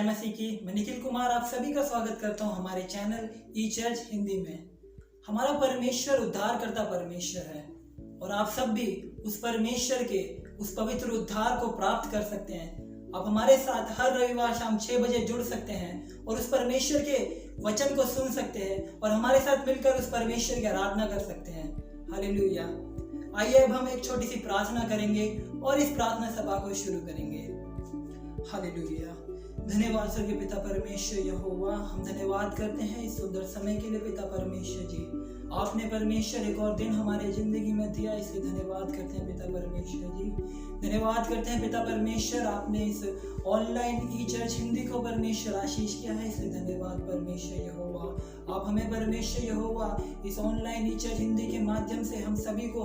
जय मसीह की। मैं निखिल कुमार आप सभी का स्वागत करता हूं हमारे चैनल ई चर्च हिंदी में। हमारा परमेश्वर उद्धारकर्ता परमेश्वर है और आप सब भी उस परमेश्वर के उस पवित्र उद्धार को प्राप्त कर सकते हैं। आप हमारे साथ हर रविवार शाम 6 बजे जुड़ सकते हैं और उस परमेश्वर के वचन को सुन सकते हैं और हमारे साथ मिलकर उस परमेश्वर की आराधना कर सकते हैं। हालेलुया। आइए अब हम एक छोटी सी प्रार्थना करेंगे और इस प्रार्थना सभा को शुरू करेंगे। हालेलुया। धन्यवाद स्वर्गीय पिता परमेश्वर यहोवा, हम धन्यवाद करते हैं इस सुंदर समय के लिए पिता परमेश्वर जी। आपने परमेश्वर एक और दिन हमारे जिंदगी में दिया, इसलिए धन्यवाद करते हैं पिता परमेश्वर जी। धन्यवाद करते हैं पिता परमेश्वर, आपने इस ऑनलाइन ई चर्च हिंदी को परमेश्वर आशीष किया है, इसलिए धन्यवाद परमेश्वर यहोवा। आप हमें परमेश्वर यहोवा इस ऑनलाइन ई चर्च हिंदी के माध्यम से हम सभी को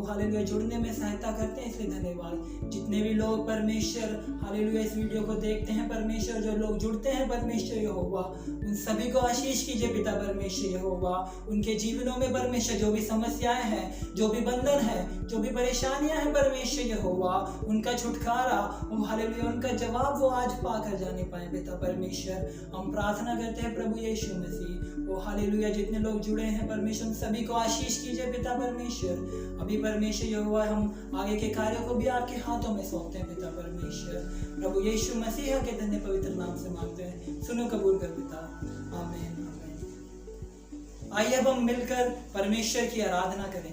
हालेलुया जुड़ने में सहायता करते हैं, इसलिए धन्यवाद। जितने भी लोग परमेश्वर हालेलुया इस वीडियो को देखते हैं परमेश्वर, जो लोग जुड़ते हैं परमेश्वर यहोवा, उन सभी को आशीष कीजिए पिता परमेश्वर यहोवा। उनके जीवनों में परमेश्वर जो भी समस्याएं हैं, जो भी बंधन है, जो भी परेशानियां हैं परमेश्वर यहोवा, उनका छुटकारा हालेलुया उनका जवाब वो आज पाकर जाने पाए पिता परमेश्वर। हम प्रार्थना करते हैं प्रभु यीशु मसीह वो हालेलुया जितने लोग जुड़े हैं परमेश्वर सभी को आशीष कीजिए पिता परमेश्वर। अभी परमेश्वर यहोवा हम आगे के कार्यों को भी आपके हाथों में सौंपते हैं पिता परमेश्वर। प्रभु यीशु मसीह के धन्य पवित्र नाम से मांगते हैं, सुनो कबूल कर पिता, आमीन आमीन। आइए अब हम मिलकर परमेश्वर की आराधना करें।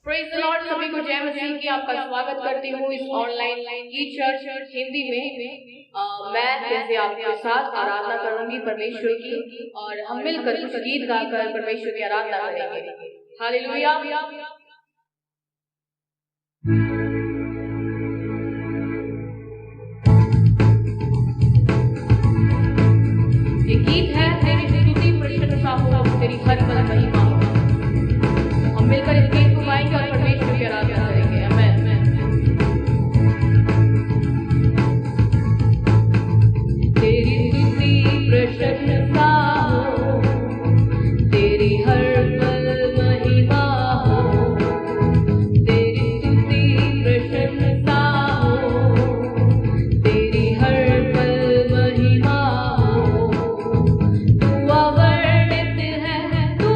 Praise the Lord. सभी को जय मसीह की आपका स्वागत करती हूँ इस ऑनलाइन ई चर्च हिंदी में। मैं फिर से आपके साथ आराधना करूंगी परमेश्वर की और हम मिलकर कुछ गीत गाकर परमेश्वर की आराधना करेंगे। हालेलुया। ये गीत है तेरी स्तुति प्रशंसा हो, तेरी हर पल महिमा हो। हम मिलकर इस गीत को गाएंगे और परमेश्वर की आराधना करेंगे। आमीन। तेरी स्तुति प्रशंसा हो, तेरी हर पल महिमा हो। तेरी स्तुति प्रशंसा हो, तेरी हर पल महिमा हो। तू अवर्णित है, तू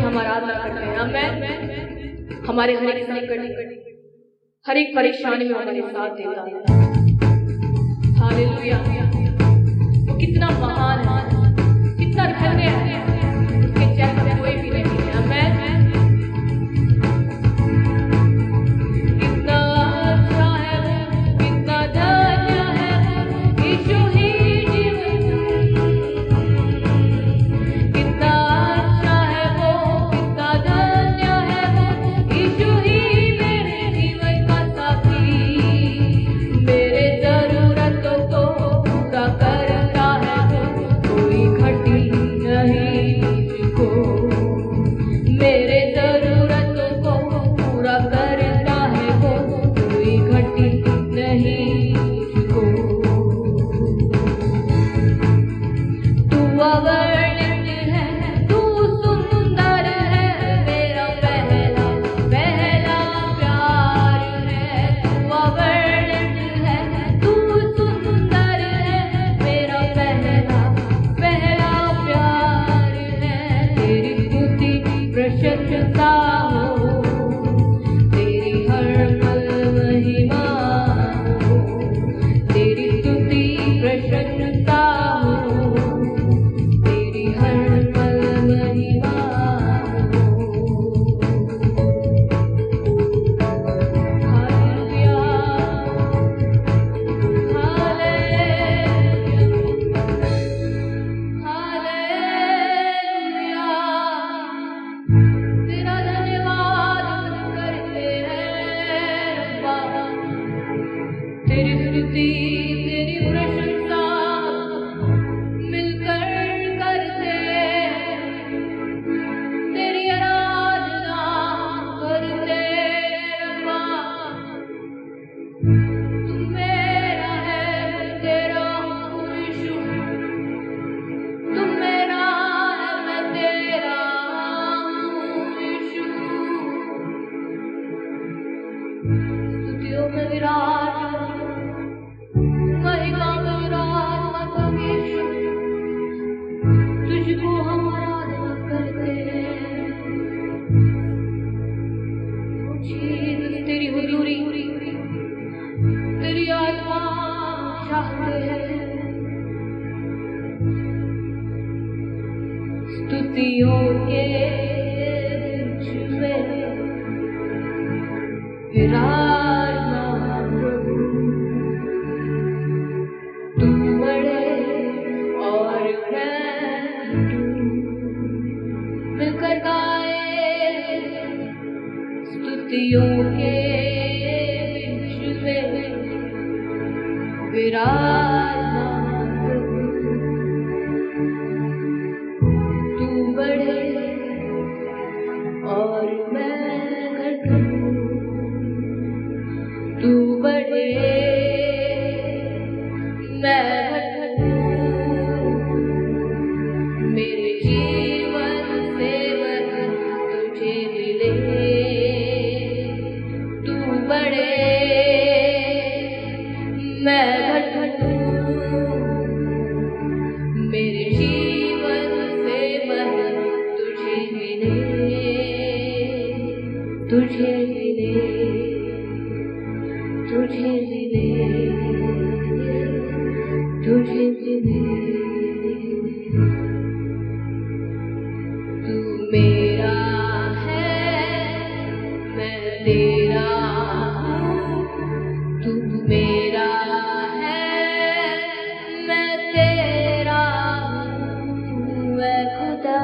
हम आराधना करते हैं। आमेन। हमारे हर एक संकट, हर एक परेशानी में हमारे साथ देता है। हालेलुया। वो कितना महान है, कितना धन्य है, उसके जैसा कोई भी नहीं है। आमेन। कितना अच्छा है वो, कितना धन्य है वो, यीशु ही जीवन। कितना अच्छा है वो, कितना धन्य है वो, यीशु ही मेरे जीवन का साथी। मेरे जरूरतों को पूरा करता है वो, कोई घटी नहीं मुझको। मेरे जरूरतों को पूरा करता है वो, कोई घटी नहीं मुझको। तू अवर्णित है, तू सुंदर है, मेरा पहला पहला प्यार है। तू अवर्णित है, तू सुंदर है, मेरा पहला पहला प्यार है। तेरी स्तुति प्रशंसा हो, तेरी हर पल महिमा हो। तेरी स्तुति प्रशंसा हो, तेरी हर पल महिमा हो। हालेलुया, हालेलुया, तेरा धन्यवाद हम करते हैं रब्बा। तेरी स्तुति, तेरी प्रशंसा मिलकर करते हैं। तेरी आराधना करते हैं रब्बा। तू मेरा है, मैं तेरा हूँ यीशु। तू मेरा है, मैं तेरा हूँ यीशु। स्तुतियों में विराज, महिमा में विराजमान यीशु। तुझको हम आराधना करते हैं। ओ जीसस, तेरी हुजूरी, तेरी आत्मा चाहते हैं। स्तुतियों के बीच में विराजमान प्रभु। तू बड़े और मैं तू, मिलकर गाए स्तुतियों के बीच में विराजमान प्रभु। तू बड़े और मैं घटू। तू बड़े, मैं घटू। मेरे जीवन से मन तुझे मिले। तू बड़े, मैं घटू। मेरे जीवन से मन तुझे मिले। तुझे मिले, तुझे मिले, तुझे मिले। तू मेरा है, मैं तेरा हूँ। तू मेरा है, मैं तेरा हूँ। मैं खुदा,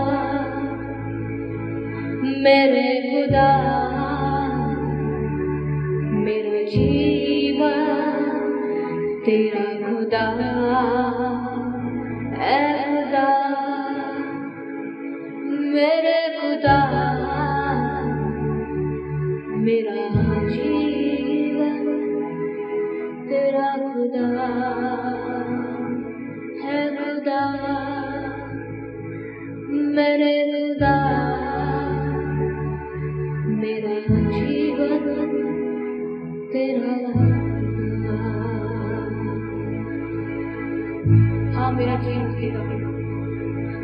मेरे खुदा, मेरा जीवन तेरा खुदा है। खुदा, मेरे खुदा, मेरा जीवन तेरा खुदा है। खुदा, मेरे खुदा, मेरा जीवन तेरा खुदा। हाँ, मेरा जीवन तेरा,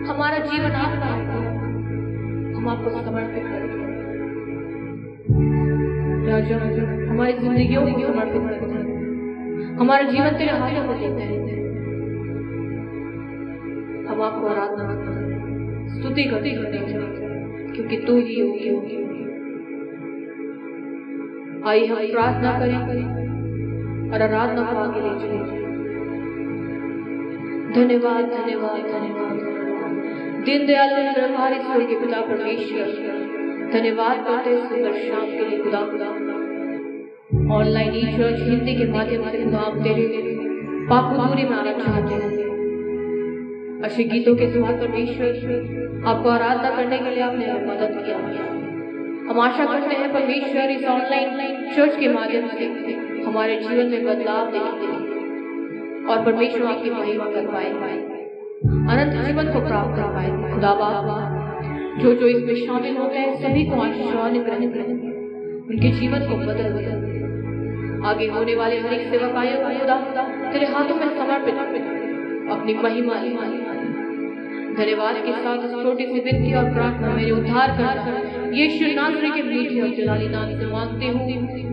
हमारा जीवन आपका है। हम आपको समर्पित करते हैं। राजा, हमारी जिंदगियों को समर्पित करते हैं, हमारा जीवन तेरे हाथों में देते हैं। हम आपको आराधना करते हैं, स्तुति करते हैं, क्योंकि तू ही योग्य होगी। आइए हम प्रार्थना करें और आराधना को आगे ले चलें। धन्यवाद धन्यवाद धन्यवाद दीनदयाल निरंकारी स्वर्गीय पिता परमेश्वर, धन्यवाद करते हैं सुंदर शाम के लिए खुदा। ऑनलाइन ई चर्च हिंदी के माध्यम से खुदा आप तेरे पाक हुजूरी में आना चाहते हैं। अच्छे गीतों के साथ परमेश्वर आपको आराधना करने के लिए आपने मदद किया। हम आशा करते हैं परमेश्वर इस ऑनलाइन चर्च के माध्यम से हमारे जीवन में बदलाव देखेंगे और परमेश्वर आपकी महिमा कर पाए, अनंत जीवन को प्राप्त कर पाए। खुदा बाप जो इसमें शामिल होते हैं सभी को आशीर्वाद ग्रहण करें, उनके जीवन को बदल आगे होने वाले अनेक सेवकायों को खुदा तेरे हाथों में समर्पित अपनी महिमा ले। धन्यवाद के साथ इस छोटी सी विनती और प्रार्थना मेरे उद्धार कर यीशु नासरी के मीठे और जलाली नाम से मांगते हूँ,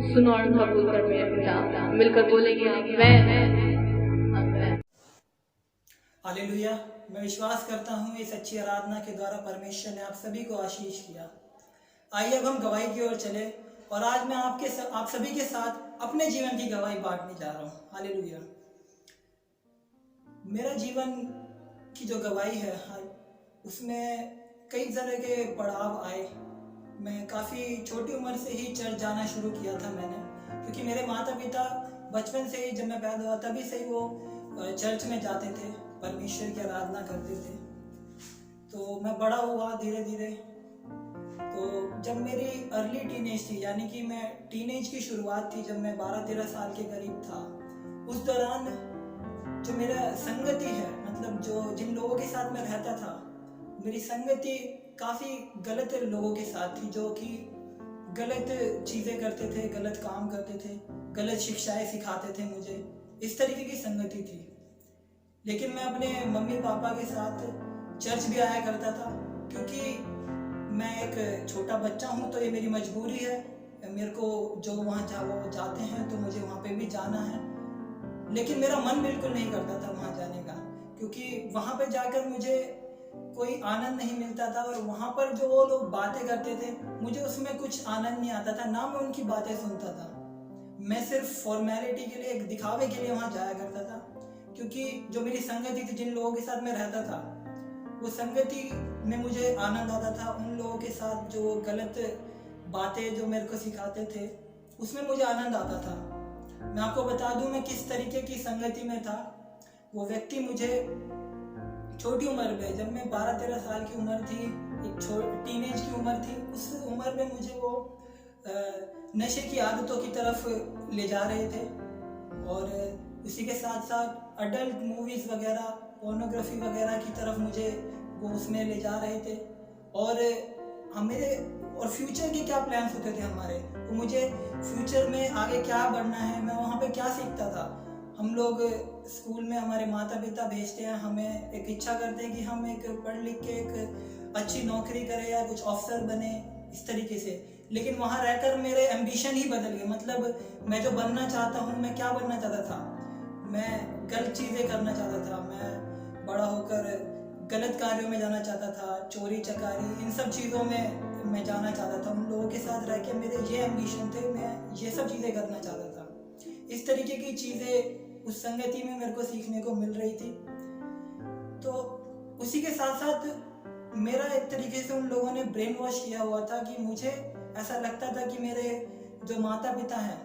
सुनो और कबूल कर मेरे पिता। मिलकर बोलेंगे आमीन। हालेलुया। मैं विश्वास करता हूँ इस अच्छी आराधना के द्वारा परमेश्वर ने आप सभी को आशीष किया। आइए अब हम गवाही की ओर चले और आज मैं आप सभी के साथ अपने जीवन की गवाही बांटने जा रहा हूँ। हालेलुया। मेरा जीवन की जो गवाही है उसमें कई तरह के पड़ाव आए। मैं काफ़ी छोटी उम्र से ही चर्च जाना शुरू किया था मैंने, क्योंकि मेरे माता पिता बचपन से ही, जब मैं पैदा हुआ तभी से ही वो चर्च में जाते थे, परमेश्वर की आराधना करते थे। तो मैं बड़ा हुआ धीरे धीरे। तो जब मेरी अर्ली टीनेज थी, यानी कि मैं टीनेज की शुरुआत थी, जब मैं 12-13 साल के करीब था, उस दौरान जो मेरा संगति है, मतलब जो जिन लोगों के साथ मैं रहता था, मेरी संगति काफ़ी गलत लोगों के साथ थी, जो कि गलत चीज़ें करते थे, गलत काम करते थे, गलत शिक्षाएं सिखाते थे मुझे। इस तरीके की संगति थी। लेकिन मैं अपने मम्मी पापा के साथ चर्च भी आया करता था, क्योंकि मैं एक छोटा बच्चा हूँ, तो ये मेरी मजबूरी है। मेरे को जो वहाँ वो जाते हैं तो मुझे वहाँ पे भी जाना है। लेकिन मेरा मन बिल्कुल नहीं करता था वहाँ जाने का, क्योंकि वहाँ पे जाकर मुझे कोई आनंद नहीं मिलता था, और वहाँ पर जो वो लोग बातें करते थे मुझे उसमें कुछ आनंद नहीं आता था, ना मैं उनकी बातें सुनता था। मैं सिर्फ फॉर्मेलिटी के लिए, एक दिखावे के लिए वहाँ जाया करता था, क्योंकि जो मेरी संगति थी, जिन लोगों के साथ मैं रहता था, वो संगति में मुझे आनंद आता था। उन लोगों के साथ जो गलत बातें जो मेरे को सिखाते थे, उसमें मुझे आनंद आता था। मैं आपको बता दूं मैं किस तरीके की संगति में था। वो व्यक्ति मुझे छोटी उम्र में, जब मैं 12-13 साल की उम्र थी, एक टीनेज की उम्र थी, उस उम्र में मुझे वो नशे की आदतों की तरफ ले जा रहे थे, और उसी के साथ साथ अडल्ट मूवीज़ वगैरह, पोर्नोग्राफी वगैरह की तरफ मुझे वो उसमें ले जा रहे थे। और फ्यूचर के क्या प्लान्स होते थे हमारे, तो मुझे फ्यूचर में आगे क्या बनना है, मैं वहाँ पे क्या सीखता था। हम लोग स्कूल में हमारे माता पिता भेजते हैं, हमें एक इच्छा करते हैं कि हम एक पढ़ लिख के एक अच्छी नौकरी करें या कुछ अफसर बने, इस तरीके से। लेकिन वहाँ रहकर मेरे एम्बिशन ही बदल गए। मतलब मैं जो बनना चाहता हूँ, मैं क्या बनना चाहता था, मैं गलत चीज़ें करना चाहता था। मैं बड़ा होकर गलत कार्यों में जाना चाहता था, चोरी चकारी, इन सब चीज़ों में मैं जाना चाहता था। उन लोगों के साथ रह के मेरे ये एम्बिशन थे, मैं ये सब चीज़ें करना चाहता था। इस तरीके की चीज़ें उस संगति में मेरे को सीखने को मिल रही थी। तो उसी के साथ साथ मेरा एक तरीके से उन लोगों ने ब्रेन वॉश किया हुआ था कि मुझे ऐसा लगता था कि मेरे जो माता पिता हैं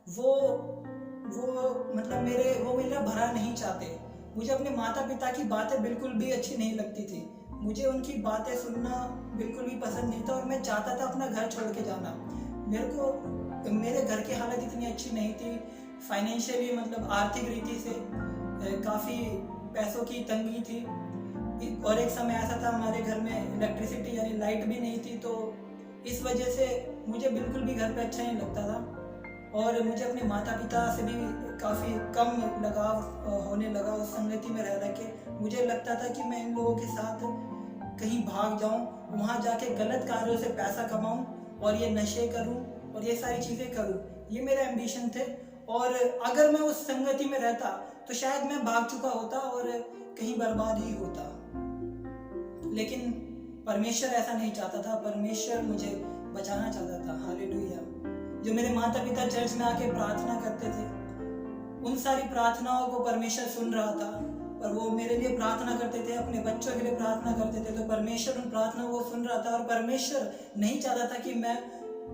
वो मतलब वो मेरा भला नहीं चाहते। मुझे अपने माता पिता की बातें बिल्कुल भी अच्छी नहीं लगती थी। मुझे उनकी बातें सुनना बिल्कुल भी पसंद नहीं था, और मैं चाहता था अपना घर छोड़ के जाना। मेरे घर की हालत इतनी अच्छी नहीं थी, फाइनेंशियली, मतलब आर्थिक रीति से काफ़ी पैसों की तंगी थी। और एक समय ऐसा था हमारे घर में इलेक्ट्रिसिटी यानी लाइट भी नहीं थी, तो इस वजह से मुझे बिल्कुल भी घर पे अच्छा नहीं लगता था। और मुझे अपने माता पिता से भी काफ़ी कम लगाव होने लगा उस संगति में रह के। मुझे लगता था कि मैं इन लोगों के साथ कहीं भाग जाऊं, वहां जाके गलत कार्यों से पैसा कमाऊं और ये नशे करूं और ये सारी चीज़ें करूं। ये मेरे एम्बिशन थे। और अगर मैं उस संगति में रहता तो शायद मैं भाग चुका होता और कहीं बर्बाद ही होता। लेकिन परमेश्वर ऐसा नहीं चाहता था। परमेश्वर मुझे बचाना चाहता था। हालेलुया। जो मेरे माता पिता चर्च में आके प्रार्थना करते थे, उन सारी प्रार्थनाओं को परमेश्वर सुन रहा था और वो मेरे लिए प्रार्थना करते थे, अपने बच्चों के लिए प्रार्थना करते थे। तो परमेश्वर उन प्रार्थनाओं को सुन रहा था और परमेश्वर नहीं चाहता था कि मैं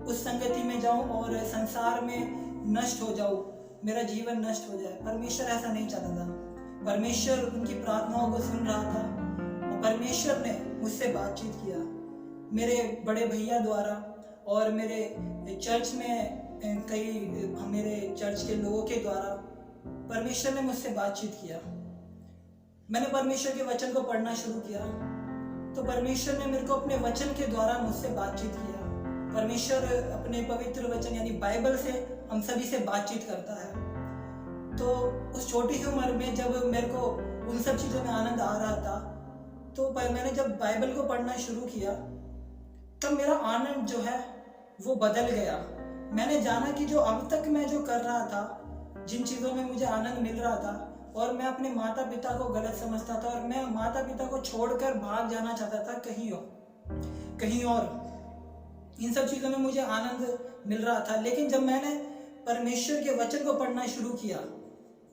उस संगति में जाऊं और संसार में नष्ट हो जाऊं, मेरा जीवन नष्ट हो जाए। परमेश्वर ऐसा नहीं चाहता था। परमेश्वर उनकी प्रार्थनाओं को सुन रहा था और परमेश्वर ने मुझसे बातचीत किया मेरे बड़े भैया द्वारा और मेरे चर्च में कई मेरे चर्च के लोगों के द्वारा परमेश्वर ने मुझसे बातचीत किया। मैंने परमेश्वर के वचन को पढ़ना शुरू किया तो परमेश्वर ने मेरे को अपने वचन के द्वारा मुझसे बातचीत किया। परमेश्वर अपने पवित्र वचन यानी बाइबल से हम सभी से बातचीत करता है। तो उस छोटी सी उम्र में जब मेरे को उन सब चीज़ों में आनंद आ रहा था, तो मैंने जब बाइबल को पढ़ना शुरू किया तब मेरा आनंद जो है वो बदल गया। मैंने जाना कि जो अब तक मैं जो कर रहा था, जिन चीज़ों में मुझे आनंद मिल रहा था, और मैं अपने माता पिता को गलत समझता था और मैं माता पिता को छोड़कर भाग जाना चाहता था कहीं और। इन सब चीज़ों में मुझे आनंद मिल रहा था। लेकिन जब मैंने परमेश्वर के वचन को पढ़ना शुरू किया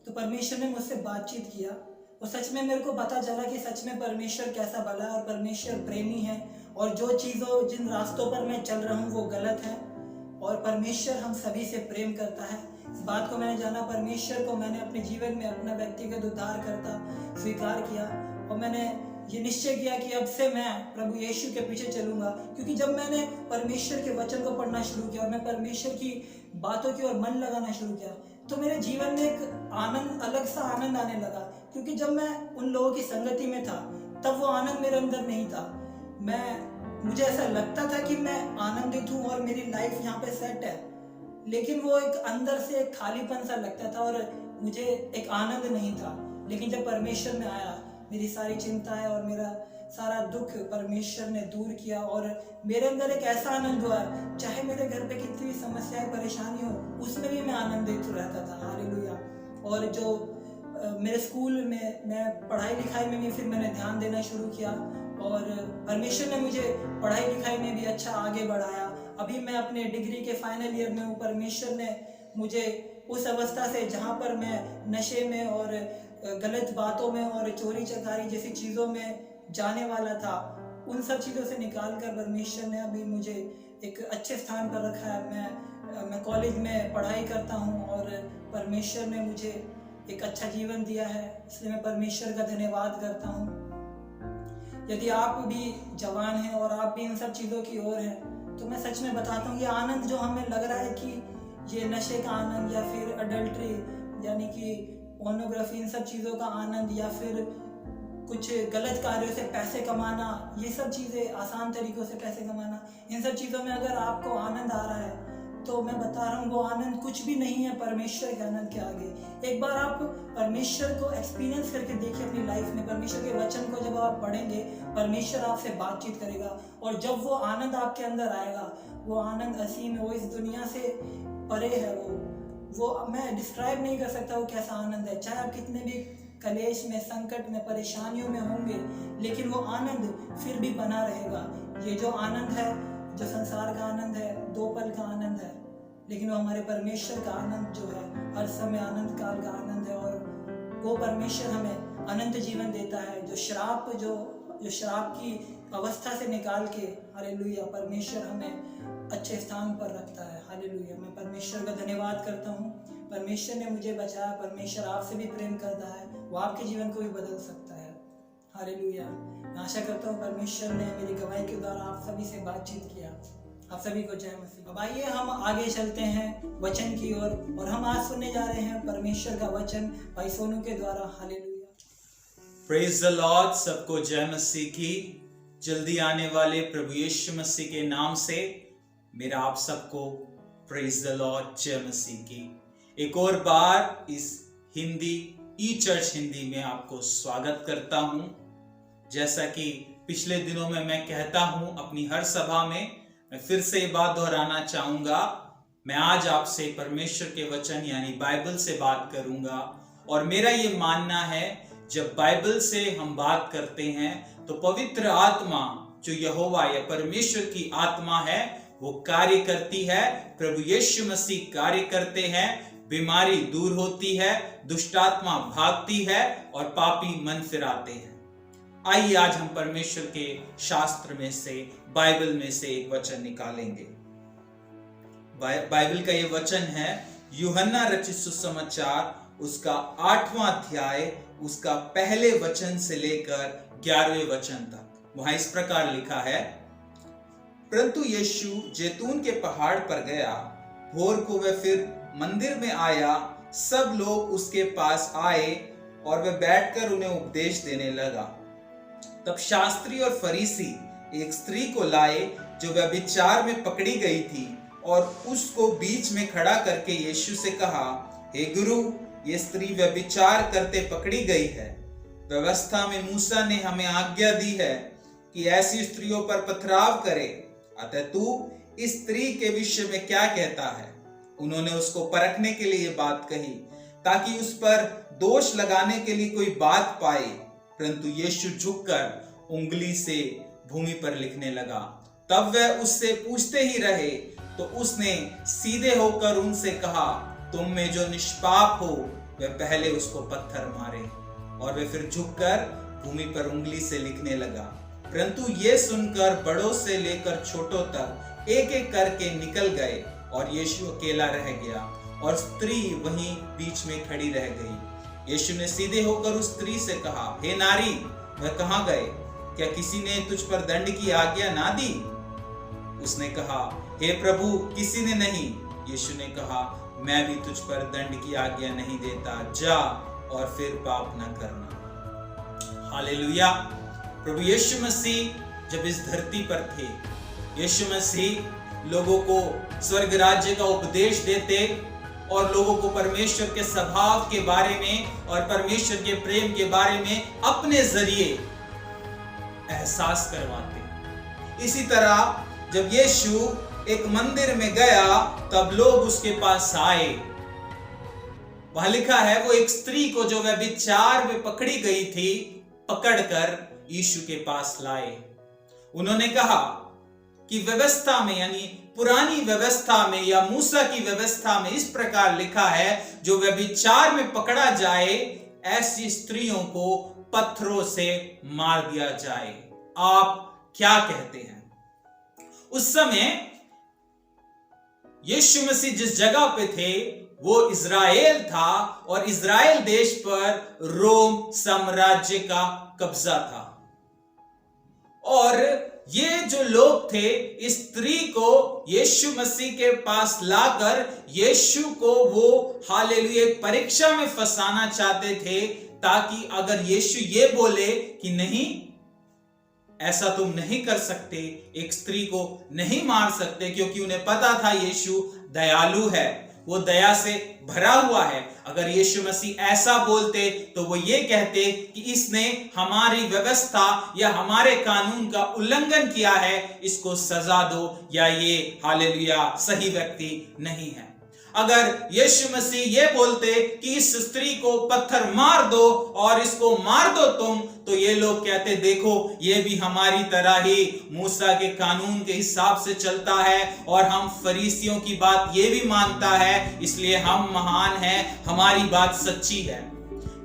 तो परमेश्वर ने मुझसे बातचीत किया और सच में मेरे को पता चला कि सच में परमेश्वर कैसा भला है और परमेश्वर प्रेमी है और जिन रास्तों पर मैं चल रहा हूँ वो गलत है और परमेश्वर हम सभी से प्रेम करता है। इस बात को मैंने जाना। परमेश्वर को मैंने अपने जीवन में अपना व्यक्तिगत उद्धारकर्ता स्वीकार किया और मैंने ये निश्चय किया कि अब से मैं प्रभु यीशु के पीछे चलूंगा। क्योंकि जब मैंने परमेश्वर के वचन को पढ़ना शुरू किया और मैं परमेश्वर की बातों की ओर मन लगाना शुरू किया तो मेरे जीवन में एक आनंद, अलग सा आनंद आने लगा। क्योंकि जब मैं उन लोगों की संगति में था तब वो आनंद मेरे अंदर नहीं था। मुझे ऐसा लगता था कि मैं आनंदित हूँ और मेरी लाइफ यहाँ पे सेट है, लेकिन वो एक अंदर से एक खालीपन सा लगता था और मुझे एक आनंद नहीं था। लेकिन जब परमेश्वर में आया, मेरी सारी चिंताएं और मेरा सारा दुख परमेश्वर ने दूर किया और मेरे अंदर एक ऐसा आनंद हुआ, चाहे मेरे घर पे कितनी भी समस्याएं परेशानी हो उसमें भी मैं आनंदित रहता था। हालेलुया। और जो मेरे स्कूल में मैं पढ़ाई लिखाई में भी फिर मैंने ध्यान देना शुरू किया और परमेश्वर ने मुझे पढ़ाई लिखाई में भी अच्छा आगे बढ़ाया। अभी मैं अपने डिग्री के फाइनल ईयर में हूँ। परमेश्वर ने मुझे उस अवस्था से जहाँ पर मैं नशे में और गलत बातों में और चोरी चकारी जैसी चीज़ों में जाने वाला था, उन सब चीज़ों से निकाल कर परमेश्वर ने अभी मुझे एक अच्छे स्थान पर रखा है। मैं कॉलेज में पढ़ाई करता हूँ और परमेश्वर ने मुझे एक अच्छा जीवन दिया है, इसलिए मैं परमेश्वर का धन्यवाद करता हूँ। यदि आप भी जवान हैं और आप भी इन सब चीज़ों की ओर हैं तो मैं सच में बताता हूँ, ये आनंद जो हमें लग रहा है कि ये नशे का आनंद या फिर अडल्ट्री यानी कि पोर्नोग्राफी, इन सब चीज़ों का आनंद या फिर कुछ गलत कार्यों से पैसे कमाना, ये सब चीज़ें, आसान तरीक़ों से पैसे कमाना, इन सब चीज़ों में अगर आपको आनंद आ रहा है तो मैं बता रहा हूँ वो आनंद कुछ भी नहीं है परमेश्वर के आनंद के आगे। एक बार आप परमेश्वर को एक्सपीरियंस करके देखिए अपनी लाइफ में। परमेश्वर के वचन को जब आप पढ़ेंगे, परमेश्वर आपसे बातचीत करेगा और जब वो आनंद आपके अंदर आएगा, वो आनंद असीम है, वो इस दुनिया से परे है। वो मैं डिस्क्राइब नहीं कर सकता वो कैसा आनंद है। चाहे आप कितने भी कलेश में, संकट में, परेशानियों में होंगे, लेकिन वो आनंद फिर भी बना रहेगा। ये जो आनंद है, जो संसार का आनंद है, 2 पल का आनंद है, लेकिन वो हमारे परमेश्वर का आनंद जो है हर समय आनंद काल का आनंद है। और वो परमेश्वर हमें अनंत जीवन देता है, जो शराब की अवस्था से निकाल के, हालेलुया, परमेश्वर हमें अच्छे स्थान पर रखता है। हालेलुया। मैं परमेश्वर का धन्यवाद करता हूँ। परमेश्वर ने मुझे बचाया। परमेश्वर आपसे भी प्रेम करता है, वो आपके जीवन को भी बदल सकता है। हालेलुया। मैं आशा करता हूँ परमेश्वर ने मेरी गवाही के द्वारा आप सभी से बातचीत किया। आप सभी को जय मसीह। अब आइए हम आगे चलते हैं वचन की ओर और हम आज सुनने जा रहे हैं परमेश्वर का वचन भाई सोनू के द्वारा। हालेलुया। Praise the Lord. सबको जय मसीह की। जल्दी आने वाले प्रभु यीशु मसीह के नाम से मेरा आप सबको प्रेज द लॉर्ड, जय मसीह की। एक और बार इस हिंदी ई चर्च हिंदी में आपको स्वागत करता हूं। जैसा कि पिछले दिनों में मैं कहता हूं अपनी हर सभा में, मैं फिर से ये बात दोहराना चाहूंगा। मैं आज आपसे परमेश्वर के वचन यानी बाइबल से बात करूंगा और मेरा ये मानना है जब बाइबल से हम बात करते हैं तो पवित्र आत्मा जो यहोवा या परमेश्वर की आत्मा है वो कार्य करती है। प्रभु यीशु मसीह कार्य करते हैं, बीमारी दूर होती है, दुष्ट आत्मा भागती है और पापी मन फिराते हैं। आइए आज हम परमेश्वर के शास्त्र में से, बाइबल में से एक वचन निकालेंगे। बाइबल का ये वचन है यूहन्ना रचित सुसमाचार उसका 8वां अध्याय उसका पहले वचन से लेकर 11वें वचन तक। वहां इस प्रकार लिखा है, परंतु यीशु जैतून के पहाड़ पर गया, भोर को वह फिर मंदिर में आया, सब लोग उसके पास आए और वह बैठकर उन्हें उपदेश देने लगा। तब शास्त्री और फरीसी एक स्त्री को लाए जो व्यभिचार में पकड़ी गई थी और उसको बीच में खड़ा करके यीशु से कहा, हे गुरु, ये स्त्री व्यभिचार करते पकड़ी गई है। व्यवस्था में मूसा ने हमें आज्ञा दी है कि ऐसी स्त्रियों पर पथराव करे, अतः तू इस स्त्री के विषय में क्या कहता है? उन्होंने उसको परखने के लिए बात कही ताकि उस पर दोष लगाने के लिए कोई बात पाए, परंतु यीशु झुककर उंगली से भूमि पर लिखने लगा। तब वह उससे पूछते ही रहे तो उसने सीधे होकर उनसे कहा, तुम में जो निष्पाप हो वह पहले उसको पत्थर मारे। और वह फिर झुककर भूमि पर उंगली से लिखने लगा। परंतु ये सुनकर बड़ों से लेकर छोटों तक एक एक करके निकल गए और यीशु अकेला रह गया और स्त्री वहीं बीच में खड़ी रह गई। यीशु ने सीधे होकर उस स्त्री से कहा, हे नारी, वह कहाँ गए? क्या किसी ने तुझ पर दंड की आज्ञा ना दी? उसने कहा, हे प्रभु, किसी ने नहीं। यीशु ने कहा, मैं भी तुझ पर दंड की आज्ञा नहीं देता, जा और फिर पाप न करना। हालेलुया। प्रभु यीशु मसीह जब इस धरती पर थे, यीशु मसीह लोगों को स्वर्ग राज्य का उपदेश देते और लोगों को परमेश्वर के स्वभाव के बारे में और परमेश्वर के प्रेम के बारे में अपने जरिए एहसास करवाते। इसी तरह जब यीशु एक मंदिर में गया तब लोग उसके पास आए। वहां लिखा है वो एक स्त्री को जो व्यभिचार में पकड़ी गई थी पकड़कर यीशु के पास लाए। उन्होंने कहा कि व्यवस्था में यानी पुरानी व्यवस्था में या मूसा की व्यवस्था में इस प्रकार लिखा है, जो व्यभिचार में पकड़ा जाए ऐसी स्त्रियों को पत्थरों से मार दिया जाए। आप क्या कहते हैं? उस समय यीशु मसीह जिस जगह पे थे वो इज़राइल था और इज़राइल देश पर रोम साम्राज्य का कब्जा था। और ये जो लोग थे इस स्त्री को यीशु मसीह के पास लाकर यीशु को वो हालेलुया एक परीक्षा में फंसाना चाहते थे, ताकि अगर यीशु ये बोले कि नहीं, ऐसा तुम नहीं कर सकते, एक स्त्री को नहीं मार सकते, क्योंकि उन्हें पता था यीशु दयालु है, वो दया से भरा हुआ है। अगर यीशु मसीह ऐसा बोलते तो वो ये कहते कि इसने हमारी व्यवस्था या हमारे कानून का उल्लंघन किया है, इसको सजा दो, या ये हालेलुया सही व्यक्ति नहीं है। अगर यीशु मसीह ये बोलते कि इस स्त्री को पत्थर मार दो और इसको मार दो तुम, तो ये लोग कहते देखो ये भी हमारी तरह ही मूसा के कानून के हिसाब से चलता है और हम फरीसियों की बात ये भी मानता है, इसलिए हम महान हैं, हमारी बात सच्ची है।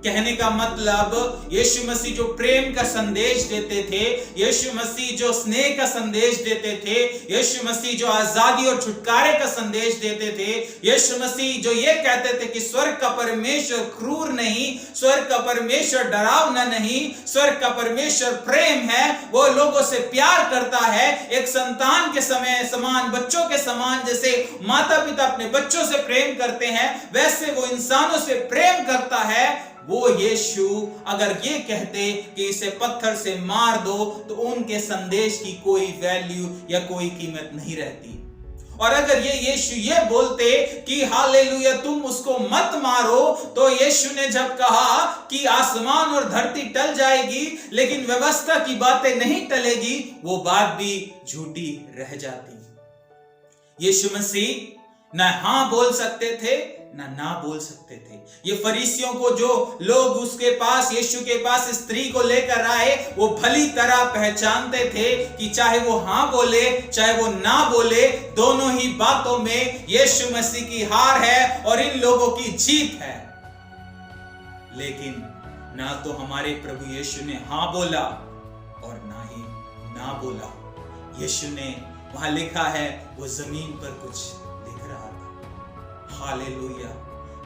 कहने का मतलब यीशु मसीह जो प्रेम का संदेश देते थे, यीशु मसीह जो स्नेह का संदेश देते थे, यीशु मसीह जो आजादी और छुटकारे का संदेश देते थे, यीशु मसीह जो ये कहते थे कि स्वर्ग का परमेश्वर क्रूर नहीं, स्वर्ग का परमेश्वर डरावना नहीं, स्वर्ग का परमेश्वर प्रेम है, वो लोगों से प्यार करता है, एक संतान के समय समान, बच्चों के समान, जैसे माता पिता अपने बच्चों से प्रेम करते हैं वैसे वो इंसानों से प्रेम करता है। वो यीशु अगर ये कहते कि इसे पत्थर से मार दो तो उनके संदेश की कोई वैल्यू या कोई कीमत नहीं रहती। और अगर ये यीशु ये बोलते कि हालेलुया तुम उसको मत मारो, तो यीशु ने जब कहा कि आसमान और धरती टल जाएगी लेकिन व्यवस्था की बातें नहीं टलेगी, वो बात भी झूठी रह जाती। यीशु मसीह ना हां बोल सकते थे ना बोल सकते थे। ये फरीसियों को जो लोग उसके पास यीशु के पास स्त्री को लेकर आए, वो भली तरह पहचानते थे कि चाहे वो हां बोले चाहे वो ना बोले, दोनों ही बातों में यीशु मसीह की हार है और इन लोगों की जीत है। लेकिन ना तो हमारे प्रभु यीशु ने हां बोला और ना ही ना बोला। यीशु ने वहां लिखा है वो जमीन पर कुछ लिख रहा था। हालेलुया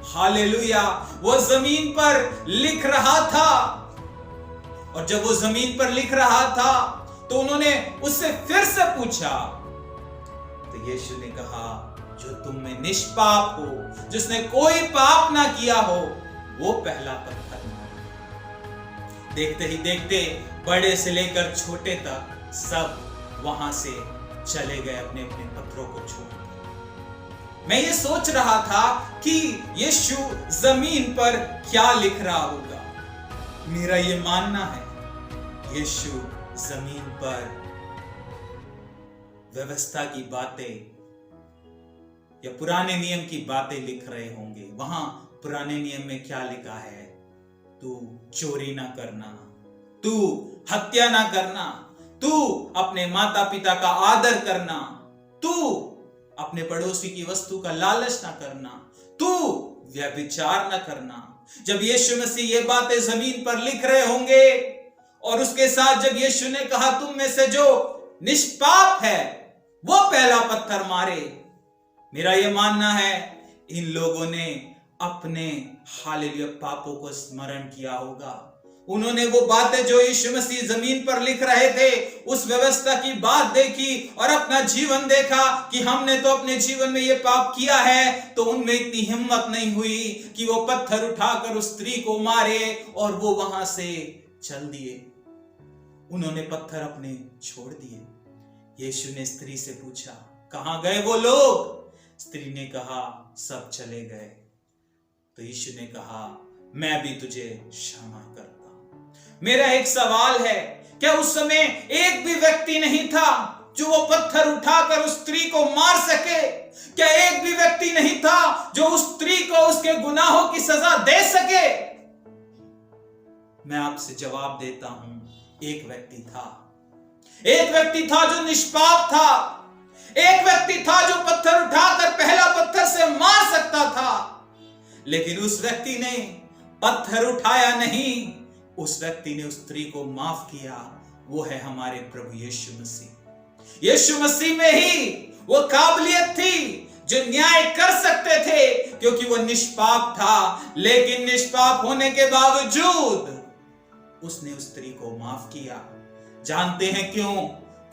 हालेलुया, वो जमीन पर लिख रहा था। और जब वो जमीन पर लिख रहा था तो उन्होंने उससे फिर से पूछा, तो यीशु ने कहा जो तुम में निष्पाप हो, जिसने कोई पाप ना किया हो, वो पहला पत्थर मारे। देखते ही देखते बड़े से लेकर छोटे तक सब वहां से चले गए अपने अपने पत्थरों को छोड़। मैं ये सोच रहा था कि यीशु जमीन पर क्या लिख रहा होगा। मेरा ये मानना है यीशु जमीन पर व्यवस्था की बातें या पुराने नियम की बातें लिख रहे होंगे। वहां पुराने नियम में क्या लिखा है? तू चोरी ना करना, तू हत्या ना करना, तू अपने माता पिता का आदर करना, तू अपने पड़ोसी की वस्तु का लालच ना करना, तू व्यभिचार ना करना। जब यीशु मसीह ये बातें जमीन पर लिख रहे होंगे और उसके साथ जब यीशु ने कहा तुम में से जो निष्पाप है वो पहला पत्थर मारे, मेरा यह मानना है इन लोगों ने अपने हालेलुया पापों को स्मरण किया होगा। उन्होंने वो बातें जो यीशु मसीह जमीन पर लिख रहे थे, उस व्यवस्था की बात देखी और अपना जीवन देखा कि हमने तो अपने जीवन में ये पाप किया है। तो उनमें इतनी हिम्मत नहीं हुई कि वो पत्थर उठाकर उस स्त्री को मारे और वो वहां से चल दिए। उन्होंने पत्थर अपने छोड़ दिए। यीशु ने स्त्री से पूछा कहां गए वो लोग? स्त्री ने कहा सब चले गए। तो यीशु ने कहा मैं भी तुझे क्षमा करता हूं। मेरा एक सवाल है, क्या उस समय एक भी व्यक्ति नहीं था जो वो पत्थर उठाकर उस स्त्री को मार सके? क्या एक भी व्यक्ति नहीं था जो उस स्त्री को उसके गुनाहों की सजा दे सके? मैं आपसे जवाब देता हूं, एक व्यक्ति था। एक व्यक्ति था जो निष्पाप था। एक व्यक्ति था जो पत्थर उठाकर पहला पत्थर से मार सकता था, लेकिन उस व्यक्ति ने पत्थर उठाया नहीं, उस व्यक्ति ने उस स्त्री को माफ किया। वो है हमारे प्रभु यीशु मसीह। यीशु मसीह में ही वो काबिलियत थी जो न्याय कर सकते थे, क्योंकि वो निष्पाप था। लेकिन निष्पाप होने के बावजूद उसने उस स्त्री को माफ किया। जानते हैं क्यों?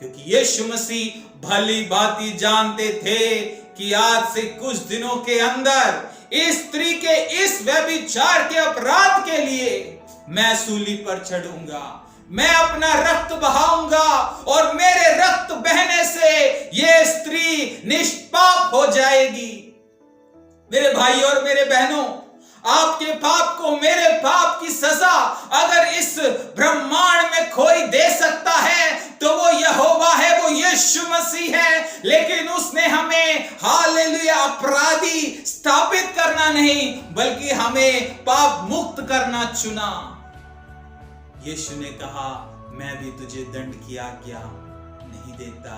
क्योंकि यीशु मसीह भली भांति जानते थे कि आज से कुछ दिनों के अंदर इस स्त्री के इस व्यभिचार के अपराध के लिए मैं सूली पर चढ़ूंगा, मैं अपना रक्त बहाऊंगा और मेरे रक्त बहने से ये स्त्री निष्पाप हो जाएगी। मेरे भाई और मेरे बहनों, आपके पाप को मेरे पाप की सजा अगर इस ब्रह्मांड में कोई दे सकता है तो वो यहोवा है, वो यीशु मसीह है। लेकिन उसने हमें हालेलुया अपराधी स्थापित करना नहीं, बल्कि हमें पाप मुक्त करना चुना। यीशु ने कहा मैं भी तुझे दंड की आज्ञा नहीं देता,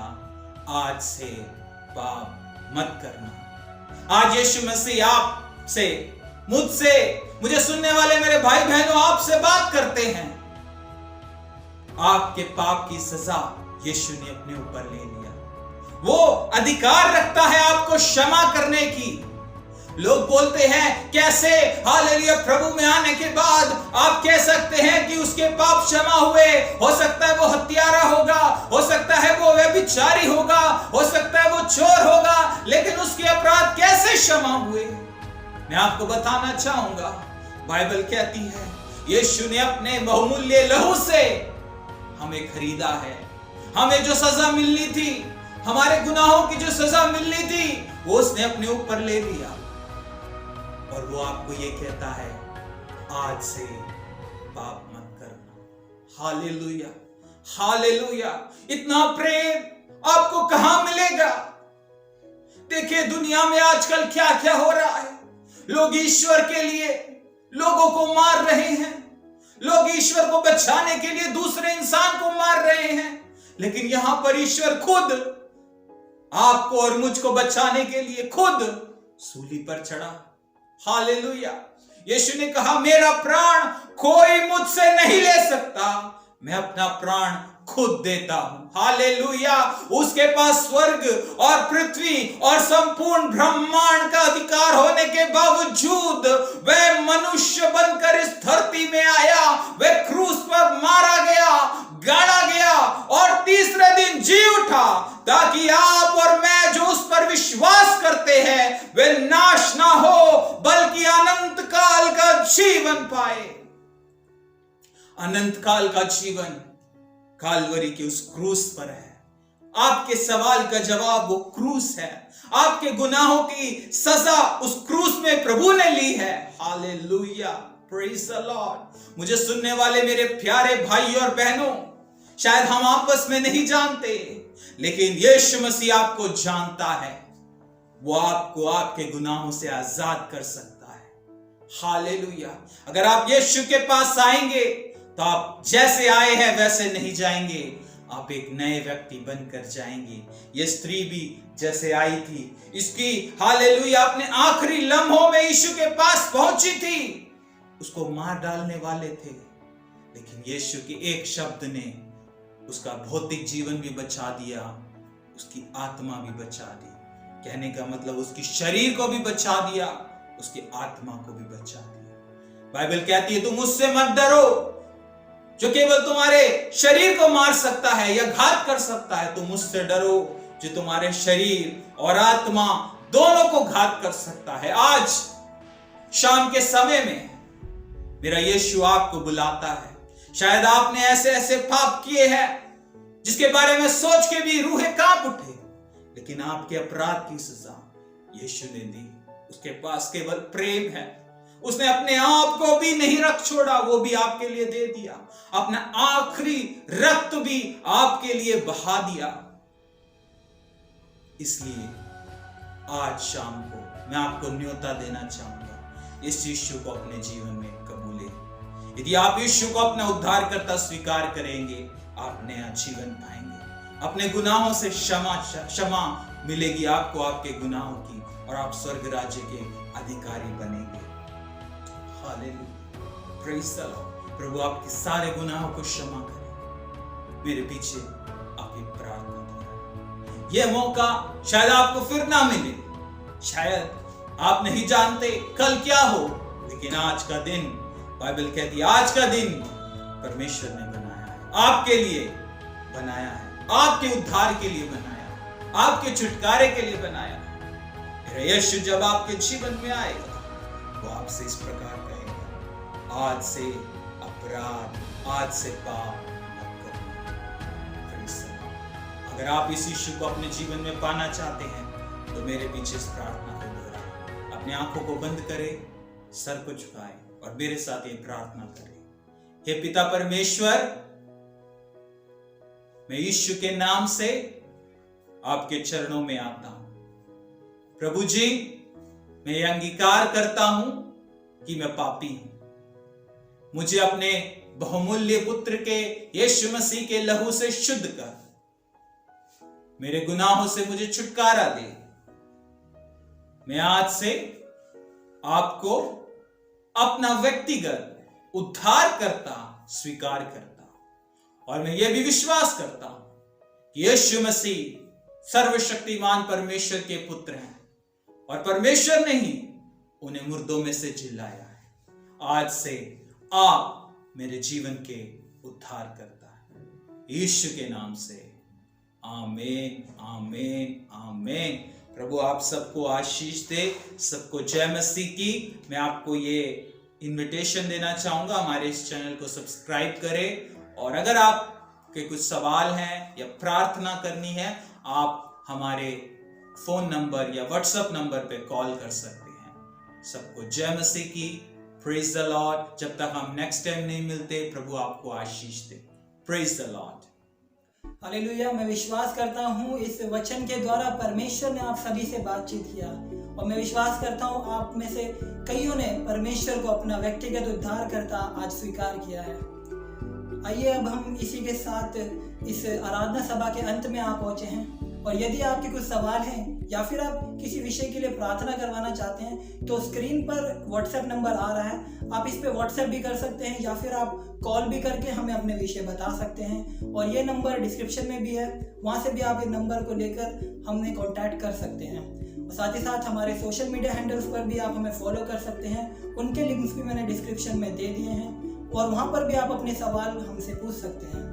आज से पाप मत करना। आज यीशु मसीह आपसे, मुझसे, मुझे सुनने वाले मेरे भाई बहनों आपसे बात करते हैं। आपके पाप की सजा यीशु ने अपने ऊपर ले लिया। वो अधिकार रखता है आपको क्षमा करने की। लोग बोलते हैं कैसे हालेलुया प्रभु में आने के बाद आप कह सकते हैं कि उसके पाप क्षमा हुए? हो सकता है वो हत्यारा होगा, हो सकता है वो व्यभिचारी होगा, हो सकता है वो चोर होगा, लेकिन उसके अपराध कैसे क्षमा हुए? मैं आपको बताना चाहूंगा, बाइबल कहती है यीशु ने अपने बहुमूल्य लहू से हमें खरीदा है। हमें जो सजा मिलनी थी हमारे गुनाहों की जो सजा मिलनी थी वो उसने अपने ऊपर ले लिया। और वो आपको ये कहता है, आज से पाप मत करना। Hallelujah, hallelujah. इतना प्रेम आपको कहां मिलेगा? देखिए दुनिया में आजकल क्या क्या हो रहा है। लोग ईश्वर के लिए लोगों को मार रहे हैं, लोग ईश्वर को बचाने के लिए दूसरे इंसान को मार रहे हैं। लेकिन यहां पर ईश्वर खुद आपको और मुझको बचाने के लिए खुद सूली पर चढ़ा। हालेलुया। यीशु ने कहा, मेरा प्राण कोई मुझसे नहीं ले सकता, मैं अपना प्राण खुद देता हूं। हालेलुया। उसके पास स्वर्ग और पृथ्वी और संपूर्ण ब्रह्मांड का अधिकार होने के बावजूद वह मनुष्य बनकर इस धरती में आया, वह क्रूस पर मारा गया, गाड़ा गया और तीसरे दिन जी उठा, ताकि आप और मैं जो उस पर विश्वास करते हैं वे नाश ना हो बल्कि अनंत काल का जीवन पाए। अनंत काल का जीवन काल्वरी के उस क्रूस पर है। आपके सवाल का जवाब वो क्रूस है। आपके गुनाहों की सजा उस क्रूस में प्रभु ने ली है। Hallelujah, praise the Lord. मुझे सुनने वाले मेरे प्यारे भाई और बहनों, शायद हम आपस में नहीं जानते, लेकिन यीशु मसीह आपको जानता है। वो आपको आपके गुनाहों से आजाद कर सकता है। हालेलुया। अगर आप यीशु के पास आएंगे तो आप जैसे आए हैं वैसे नहीं जाएंगे, आप एक नए व्यक्ति बनकर जाएंगे। ये स्त्री भी जैसे आई थी, इसकी हालेलुया अपने आखिरी लम्हों में यीशु के पास पहुंची थी। उसको मार डालने वाले थे, लेकिन यीशु के एक शब्द ने उसका भौतिक जीवन भी बचा दिया, उसकी आत्मा भी बचा दी। कहने का मतलब उसकी शरीर को भी बचा दिया, उसकी आत्मा को भी बचा दिया। बाइबल कहती है, तुम उससे मत डरो जो केवल तुम्हारे शरीर को मार सकता है या घात कर सकता है, तुम उससे डरो जो तुम्हारे शरीर और आत्मा दोनों को घात कर सकता है। आज शाम के समय में मेरा यीशु आपको बुलाता है। शायद आपने ऐसे ऐसे पाप किए हैं जिसके बारे में सोच के भी रूहें कांप उठे, लेकिन आपके अपराध की सजा यीशु ने दी। उसके पास केवल प्रेम है। उसने अपने आप को भी नहीं रख छोड़ा, वो भी आपके लिए दे दिया। अपना आखिरी रक्त भी आपके लिए बहा दिया। इसलिए आज शाम को मैं आपको न्योता देना चाहूंगा, इस यीशु को अपने जीवन में कबूलें। यदि आप यीशु को अपना उद्धारकर्ता स्वीकार करेंगे, आप नया जीवन पाएंगे। अपने गुनाहों से क्षमा मिलेगी आपको आपके गुनाहों की, और आप स्वर्ग राज्य के अधिकारी बनेंगे। Hallelujah, praise the Lord. प्रभु आपके सारे गुनाहों को क्षमा करें। मेरे पीछे आपकी प्रार्थना करें। यह मौका शायद आपको फिर ना मिले, शायद आप नहीं जानते कल क्या हो, लेकिन आज का दिन, बाइबल कहती है आज का दिन परमेश्वर ने बनाया है, आपके लिए बनाया है, आपके उद्धार के लिए बनाया है, आपके छुटकारे के लिए बनाया है। मेरा यीशु जब आपके जीवन में आएगा, वो आपसे इस प्रकार कहेगा, आज से अपराध, आज से पाप मत करना। अगर आप इस यीशु को अपने जीवन में पाना चाहते हैं तो मेरे पीछे इस प्रार्थना को दोहराएं। अपनी आंखों को बंद करें, सर को झुकाएं और मेरे साथ ये प्रार्थना करें। हे पिता परमेश्वर, मैं यीशु के नाम से आपके चरणों में आता हूं। प्रभु जी, मैं ये अंगीकार करता हूं कि मैं पापी हूं। मुझे अपने बहुमूल्य पुत्र के यीशु मसीह के लहू से शुद्ध कर, मेरे गुनाहों से मुझे छुटकारा दे। मैं आज से आपको अपना व्यक्तिगत उद्धारकर्ता स्वीकार करता हूं, और मैं यह भी विश्वास करता हूं कि यीशु मसीह सर्वशक्तिमान परमेश्वर के पुत्र हैं और परमेश्वर ने ही उन्हें मुर्दों में से जिलाया है। आज से आप मेरे जीवन के उद्धार करता है, यीशु के नाम से आमीन, आमीन, आमीन। प्रभु आप सबको आशीष दे, सबको जय मसीह की। मैं आपको ये इनविटेशन देना चाहूंगा, हमारे इस चैनल को सब्सक्राइब करें, और अगर आपके कुछ सवाल हैं या प्रार्थना करनी है, आप हमारे फोन नंबर या व्हाट्सएप नंबर पे कॉल कर सकते हैं। सबको जय मसीह की। Praise the Lord. जब तक हम नेक्स्ट टाइम नहीं मिलते, प्रभु आपको आशीष दे। Praise the Lord. हालेलुया। मैं विश्वास करता हूँ इस वचन के द्वारा परमेश्वर ने आप सभी से बातचीत किया, और मैं विश्वास करता हूँ आप में से कईयों ने परमेश्वर को अपना व्यक्तिगत उद्धारकर्ता आज स्वीकार किया है। आइए अब हम इसी के साथ इस आराधना सभा के अंत में आ पहुंचे हैं, और यदि आपके कुछ सवाल हैं या फिर आप किसी विषय के लिए प्रार्थना करवाना चाहते हैं तो स्क्रीन पर व्हाट्सएप नंबर आ रहा है, आप इस पे व्हाट्सएप भी कर सकते हैं या फिर आप कॉल भी करके हमें अपने विषय बता सकते हैं। और ये नंबर डिस्क्रिप्शन में भी है, वहाँ से भी आप इस नंबर को लेकर हमें कॉन्टैक्ट कर सकते हैं। और साथ ही साथ हमारे सोशल मीडिया हैंडल्स पर भी आप हमें फॉलो कर सकते हैं, उनके लिंक्स भी मैंने डिस्क्रिप्शन में दे दिए हैं, और वहाँ पर भी आप अपने सवाल हमसे पूछ सकते हैं।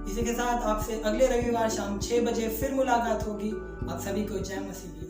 इसी के साथ आपसे अगले रविवार शाम 6 बजे फिर मुलाकात होगी। आप सभी को जय मसीह की।